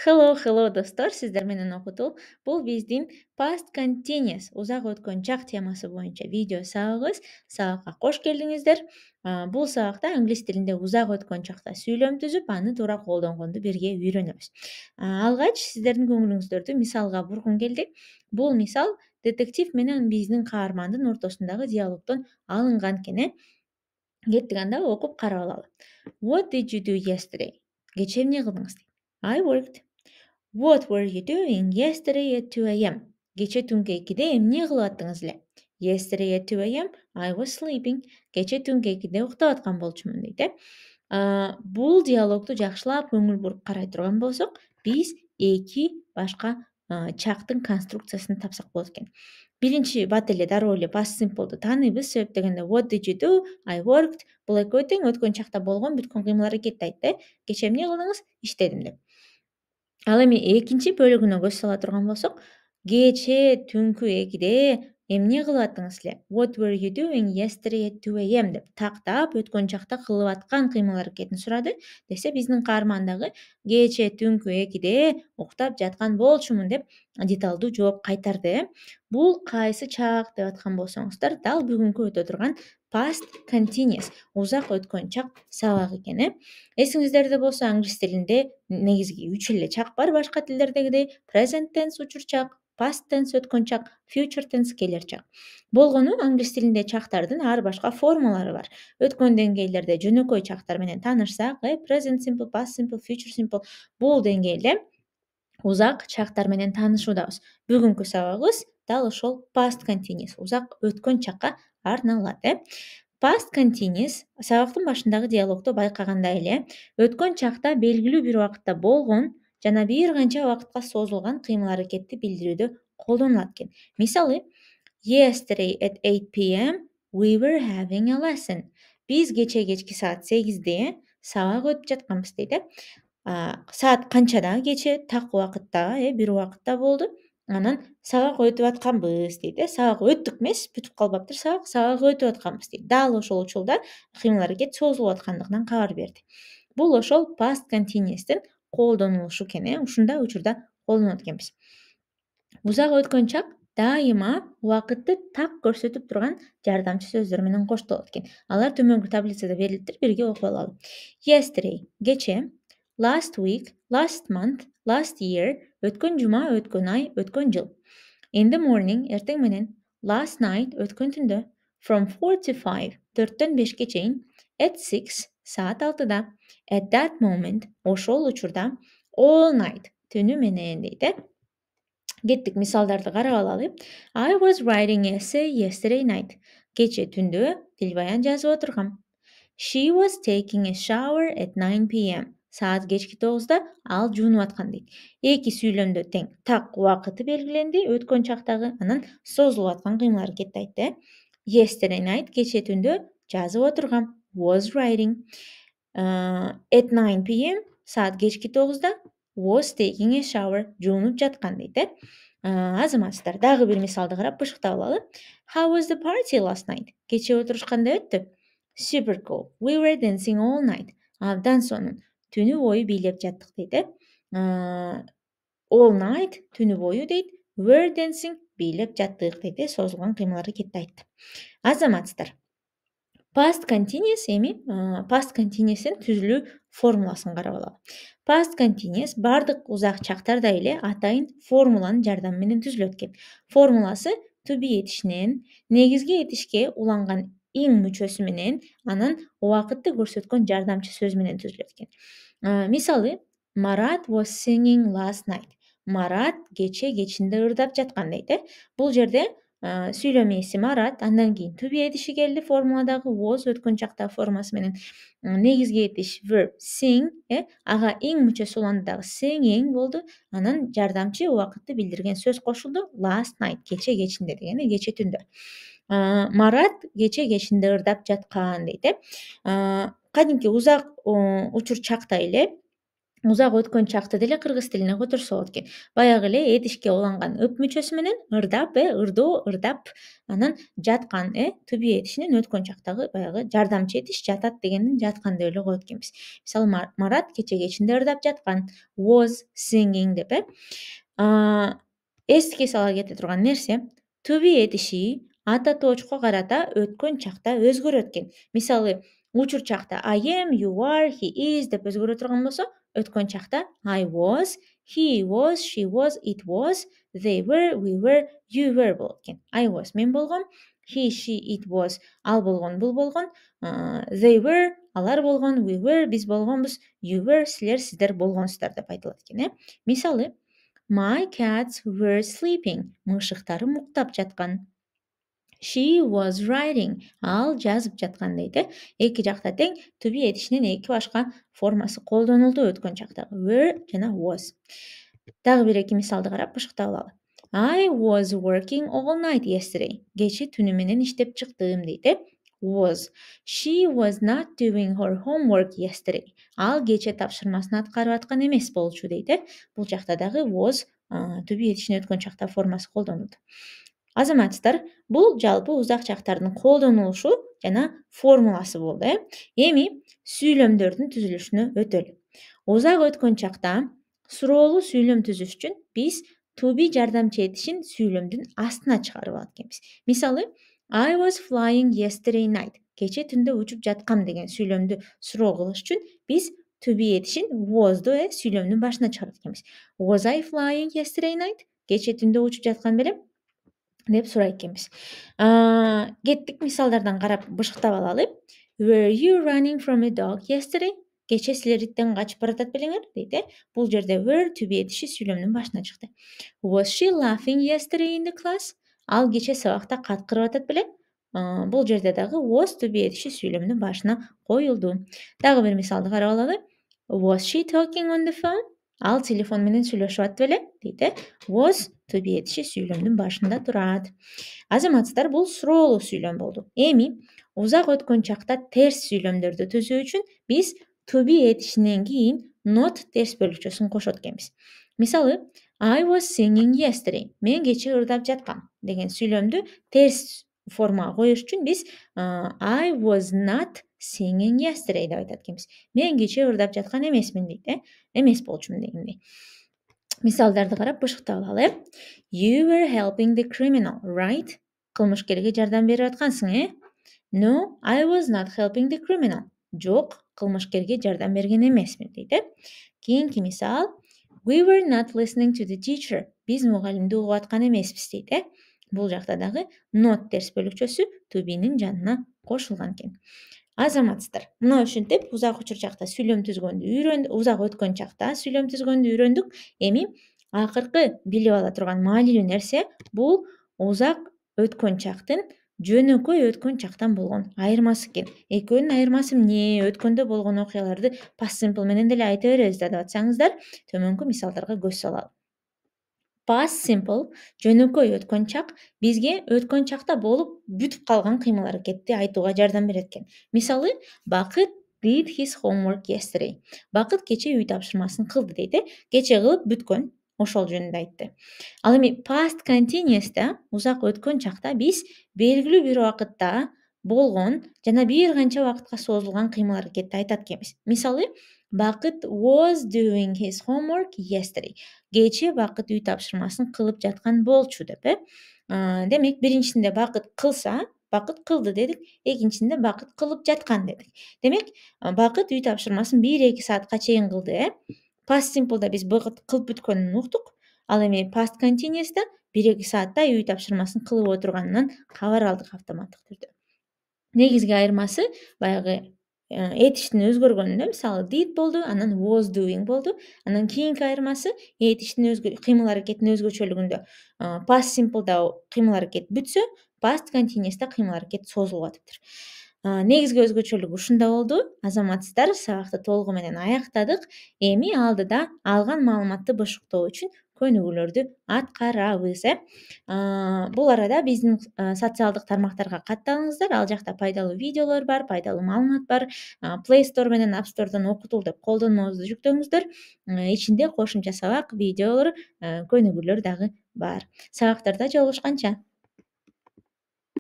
Hello достор, сиздер менен окутуу. Бул биздин past continuous узак өткөн чак темасы боюнча видео сабагыбыз. Сабакка кош келдиңиздер. Бул сабакта англис тилинде узак өткөн чакта сүйлөм түзүп, аны туура колдонгонду бирге үйрөнөбүз. Алгач сиздердин көңүлүңүздөрдү мисалга бургум келди. Бул мисал детектив менен биздин каармандын ортосундагы диалогдон алынган экен. Кеттик анда окуп карап алалы. What did you do yesterday? Кечээ эмне кылдыңыз? I worked. What were you doing yesterday at 2 a.m.? Кече түнкү 2-де эмне кылып аттыңыз эле? Yesterday at 2 a.m. I was sleeping. Кече түнкү 2-де уктап аткан болчумун дейт. Бул диалогду жакшылап көңүл буруп карай турган болсок, биз эки башка чактын конструкциясын тапсак болот экен. Биринчи бат эле дароо эле past simple'ду тааныйбыз. Себеп дегенде what did you do? I worked. Бул экөө тең өткөн чакта болгон бүткөн кыймыл аракетти айтты. Кече эмне кылдыңыз? Иштедим деп. Ал эми экинчи бөлүгүнө көз сала турган болсок, кечээ түнкү 2-де эмне кылып аттыңыз эле? What were you doing yesterday at 2 a.m. деп тактап өткөн чакта кылып аткан кыймыл аракетин сурады. Десе биздин каарман дагы кечээ түнкү 2-де уктап жаткан болчумун деп деталдуу жооп кайтарды. Бул кайсы чак деп аткан болсоңуздар, дал бүгүнкү өтө турган past continuous узак өткөн чак сабак экен. Эсиңиздерде болсо англис тилинде негизги 3 эле чак бар башка тилдердегидей: present tense учур чак, past tense өткөн чак, future tense келер чак. Болгону англис тилинде чактардын ар башка формалары бар. Өткөн деңгейлерде жөнөкөй чактар менен таанышсак, present simple, past simple, future simple бул деңгээлде узак чактар менен таанышуудабыз. Бүгүнкү сабагыбыз дал ошол past continuous узак өткөн чакка арналат. Past continuous сабактын башындагы диалогдо байкагандай эле өткөн чакта белгилүү бир убакытта болгон жана бир канча убакытка созулган кыймыл аракетти билдирүүдө колдонулат экен. Мисалы, yesterday at 8 p.m. we were having a lesson. Биз кечээ кечки саат 8-де сабак өтүп жатканбыз дейт. Саат канчада? Кечээ так убакытта, бир убакытта болду. Анан сабак өтүп атканбыз дейт. Сабак өттүк эмес, бүтүп калбаптыр сабак өтүп атканбыз дейт. Дал ошол учурда кыймыл аракет созулуп аткандыгынан кабар берди. Бул ошол past continuous'тун колдонулушу экен. Ушундай учурда колдонот экенбиз. Узак өткөн чак дайыма убакытты так көрсөтүп турган жардамчы сөздөр менен коштолот экен. Алар төмөнкү таблицада берилиптир, бирге окуп алалы. Yesterday кечээ, last week, last month, last year өткөн жума, өткөн ай, өткөн жыл. In the morning эртең менен, last night өткөн түндө, from 4 to 5 4төн 5ке чейин, at 6 саат 6-да, at that moment ошол учурда, all night түнү менен дейт. Кеттик мисалдарды карап алалы. I was writing essay yesterday night. Кечээ түндө тил-баян жазып отургам. She was taking a shower at 9 p.m. Саат кечки 9-да ал жуунуп аткан дейт. Эки сүйлөмдө тең так убакыты белгиленди, өткөн чактагы, анан созулуп аткан кыймыл аракетти айтты. Yesterday night кечээ түндө жазып отургам. Was writing. At 9 p.m. саат кечки 9-да was taking a shower. Жуунуп жаткан дейт. Азаматсыздар, дагы бир мисалды карап бышыктап алалы. How was the party last night? Кечээ отуруш кандай өттү? Super cool. We were dancing all night. Абдан сонун. Түнү бою бийлеп жаттык дейт. All night түнү бою дейт. Were dancing бийлеп жаттык дейт. Созулган кыймыл аракетти айтты. Азаматсыздар. Past continuous past continuous'ын түзүлүү формуласын карап алалы. Past continuous бардык узак чактарда эле атайын формуланын жардамы менен түзүлөт экен. Формуласы to be этишинен негизги этишке уланган ing мүчөсү менен анан убакытты көрсөткөн жардамчы сөз менен түзүлөт экен. Мисалы, Марат was singing last night. Марат кечээ кечинде ырдап жаткан дейт. Бул жерде сүйлөм ээси Марат, андан кийин to be этиши келди, формуладагы was өткөн чактагы формасы менен негизги этиш verb sing, ага ing мүчөсү уланды дагы singing болду. Анан жардамчы убакытты билдирген сөз кошулду, last night кечээ кечинде деген, кечээ түндө. Марат кечээ кечинде ырдап жаткан дейт. Кадимки узак учур чакта эле Узак өткөн чакты деле кыргыз тилине которсо болот экен. Баягы эле этишке уланган ып мүчөсү менен ырдап, ырдоо, ырдап, анан жаткан, to be этишинен өткөн чактагы баягы жардамчы этиш жатат дегендин жаткан деп эле коет экенбиз. Мисалы Марат кече кечинде ырдап жаткан, was singing деп, эске сала кете турган нерсе, to be этиши ата тоочко карата өткөн чакта өзгөрөт экен. Мисалы учур чакта I am, you are, he is деп өзгөрө турган болсо, өткөн чакта I was, he was, she was, it was, they were, we were, you were болот экен. I was мен болгом, he, she, it was ал болгон, бул болгон, they were алар болгон, we were биз болгонбуз, you were силер сиздер болгонсуздар деп айтылат экен. Мисалы My cats were sleeping. Мышыктарым уктап жаткан. She was writing. Ал жазып жаткан дейт. Эки жакта тең to be этишинин эки башка формасы колдонулду өткөн чактагы were жана was. Дагы бир эки мисалды карап бышыктап алалы. I was working all night yesterday. Кече түнү менен иштеп чыктым дейт. Was. She was not doing her homework yesterday. Ал кече тапшырмасын аткарып аткан эмес болчу дейт. Бул жакта дагы was to be этишинин өткөн чакта формасы колдонулду. Азаматчылар, бул жалпы узак чактардын колдонулушу жана формуласы болду. Эми сүйлөмдөрдүн түзүлүшүнө өтөлү. Узак өткөн чакта суроолуу сүйлөм түзүш үчүн биз to be жардамчы этишин сүйлөмдүн астына чыгарып алат экенбиз. Мисалы I was flying yesterday night. Кече түндө учуп жаткам деген сүйлөмдү суроо кылыш үчүн биз to be этишин was'ду сүйлөмдүн башына чыгарат экенбиз. Was I flying yesterday night? Кече түндө учуп жаткан белем деп сурайт экенбиз. Кеттик мисалдардан карап бышыктап алалы. Were you running from a dog yesterday? Кече силер иттен качып баратат белеңер дейт. Бул жерде were to be этиши сүйлөмдүн башына чыкты. Was she laughing yesterday in the class? Ал кече сабакта каткырып атат беле? Бул жерде дагы was to be этиши сүйлөмдүн башына коюлду. Дагы бир мисалды карап алалы. Was she talking on the phone? Ал телефон менен сүйлөшүп атты беле дейт. Was to be этиши сүйлөмдүн башында турат. Азаматчылар, бул суроолуу сүйлөм болду. Эми узак өткөн чакта терс сүйлөмдөрдү түзүү үчүн биз to be этишинен кийин not терс бөлүкчөсүн кошот экенбиз. Мисалы I was singing yesterday. Мен кече ырдап жаткам деген сүйлөмдү терс формага коюш үчүн биз I was not singing yesterday деп айтат экенбиз. Мен кече ырдап жаткан эмесмин дейт. Эмес болчумун дегендей. Мисалдарды карап бышыктап алалы. You were helping the criminal, right? Кылмышкерге жардам берип аткансың, No, I was not helping the criminal. Жок, кылмышкерге жардам берген эмесмин дейт. Кийинки мисал We were not listening to the teacher. Биз мугалимди угуп аткан эмеспиз дейт. Бул жакта дагы not терс бөлүкчөсү to be'нин жанына кошулган экен. Азаматчылар, мына ушинтип узак учур чакта сүйлөм түзгөндү үйрөндүк, узак өткөн чакта сүйлөм түзгөндү үйрөндүк. Эми акыркы билип ала турган маанилүү нерсе бул узак өткөн чактын жөнөкөй өткөн чактан болгон айырмасы экен. Экөөнүн айырмасы эмне? Өткөндө болгон окуяларды past simple менен деле айта беребиз деп атсаңыздар, төмөнкү мисалдарга көз салалы. Past simple жөнөкөй өткөн чак бизге өткөн чакта болуп бүтүп калган кыймыл-аракетти айтууга жардам берет экен. Мисалы Бакыт did his homework yesterday. Бакыт кече үй тапшырмасын кылды дейт. Кече кылып бүткөн, ошол жөнүндө айтты. Ал эми past continuous'та узак өткөн чакта биз белгилүү бир убакытта болгон жана бир канча убакытка созулган кыймыл-аракетти айтат экенбиз. Мисалы Бакыт was doing his homework yesterday. Кече Бакыт үй тапшырмасын кылып жаткан болчу деп. Демек, биринчисинде Бакыт кылса, Бакыт кылды дедик, экинчисинде Бакыт кылып жаткан дедик. Демек, Бакыт үй тапшырмасын 1-2 саатка чейин кылды. Past simple'да биз Бакыт кылып бүткөнүн уктук. Ал эми past continuous'та 1-2 саатта үй тапшырмасын кылып отурганынан кабар алдык автоматтык түрдө. Негизги айырмасы баягы этиштин өзгөргөнүндө, мисалы did болду, анан was doing болду. Анан кийинки айырмасы этиштин кыймыл-аракеттин өзгөчөлүгүндө. Past simple'да кыймыл-аракет бүтсө, past continuous'та кыймыл-аракет созулуп атыптыр. Негизги өзгөчөлүк ушунда болду. Азаматсыздар, сабакты толугу менен аяктадык. Эми алдыда алган маалыматты бышыктоо үчүн көнүгүүлөрдү аткарабыз. Бул арада биздин социалдык тармактарга катталыңыздар. Ал жакта пайдалуу видеолор бар, пайдалуу маалымат бар. Play Store менен App Store'дон окутул деп колдонмобузду жүктөңүздөр. Ичинде кошумча сабак видеолор, көнүгүүлөр дагы бар. Сабактарда жолугушканча.